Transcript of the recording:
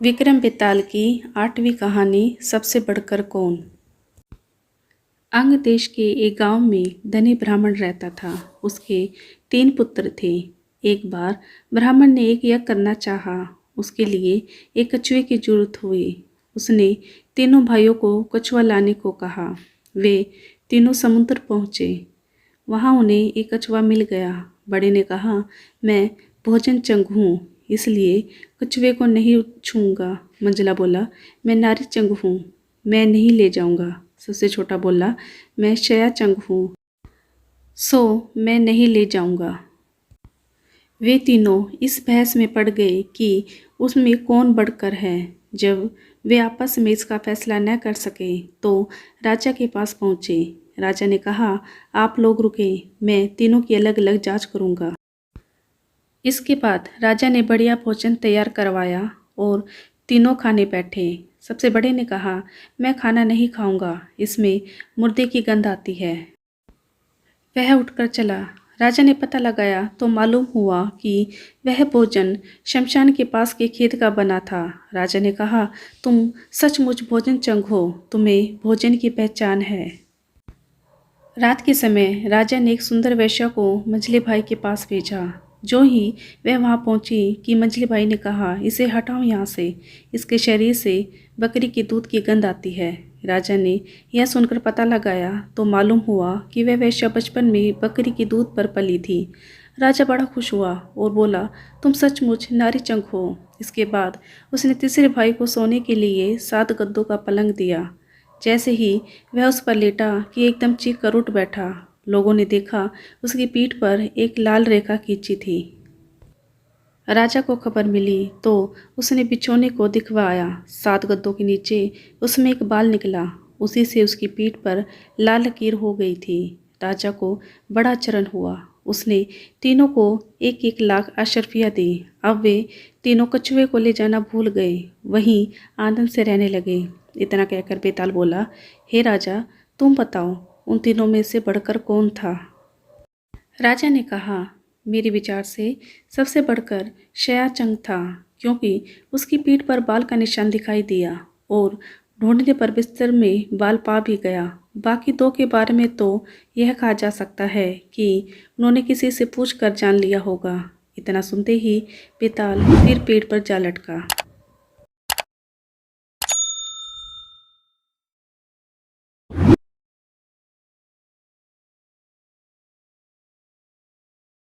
विक्रम बेताल की 8वीं कहानी सबसे बढ़कर कौन। अंग देश के एक गांव में धनी ब्राह्मण रहता था। उसके 3 पुत्र थे। एक बार ब्राह्मण ने एक यज्ञ करना चाहा। उसके लिए एक कछुए की जरूरत हुई। उसने तीनों भाइयों को कछुआ लाने को कहा। वे तीनों समुद्र पहुँचे। वहाँ उन्हें एक कछुआ मिल गया। बड़े ने कहा, मैं भोजन चंग हूँ, इसलिए कछुए को नहीं छूऊंगा। मंझला बोला, मैं नारी चंग हूँ, मैं नहीं ले जाऊंगा। सबसे छोटा बोला, मैं शया चंग हूँ, सो मैं नहीं ले जाऊंगा। वे तीनों इस बहस में पड़ गए कि उसमें कौन बढ़कर है। जब वे आपस में इसका फैसला न कर सके तो राजा के पास पहुँचे। राजा ने कहा, आप लोग रुके, मैं तीनों की अलग अलग जांच करूँगा। इसके बाद राजा ने बढ़िया भोजन तैयार करवाया और तीनों खाने बैठे। सबसे बड़े ने कहा, मैं खाना नहीं खाऊंगा, इसमें मुर्दे की गंध आती है। वह उठकर चला। राजा ने पता लगाया तो मालूम हुआ कि वह भोजन शमशान के पास के खेत का बना था। राजा ने कहा, तुम सचमुच भोजन चंग हो, तुम्हें भोजन की पहचान है। रात के समय राजा ने एक सुंदर वेश्या को मंझले भाई के पास भेजा। जो ही वह वहां पहुंची कि मंझले भाई ने कहा, इसे हटाओ यहाँ से, इसके शरीर से बकरी के दूध की गंध आती है। राजा ने यह सुनकर पता लगाया तो मालूम हुआ कि वह वेश्या बचपन में बकरी के दूध पर पली थी। राजा बड़ा खुश हुआ और बोला, तुम सचमुच नारी चंग हो। इसके बाद उसने तीसरे भाई को सोने के लिए 7 गद्दों का पलंग दिया। जैसे ही वह उस पर लेटा कि एकदम चीख कर उठ बैठा। लोगों ने देखा उसकी पीठ पर एक लाल रेखा खींची थी। राजा को खबर मिली तो उसने बिछोने को दिखवाया। 7 गद्दों के नीचे उसमें एक बाल निकला। उसी से उसकी पीठ पर लाल लकीर हो गई थी। राजा को बड़ा आश्चर्य हुआ। उसने तीनों को 1-1 लाख अशर्फियाँ दी। अब वे तीनों कछुए को ले जाना भूल गए, वहीं आनंद से रहने लगे। इतना कहकर बेताल बोला, हे राजा, तुम बताओ, उन तीनों में से बढ़कर कौन था। राजा ने कहा, मेरे विचार से सबसे बढ़कर शया चंग था, क्योंकि उसकी पीठ पर बाल का निशान दिखाई दिया और ढूंढने पर बिस्तर में बाल पा भी गया। बाकी 2 के बारे में तो यह कहा जा सकता है कि उन्होंने किसी से पूछ कर जान लिया होगा। इतना सुनते ही बेताल फिर पेड़ पर जा लटका।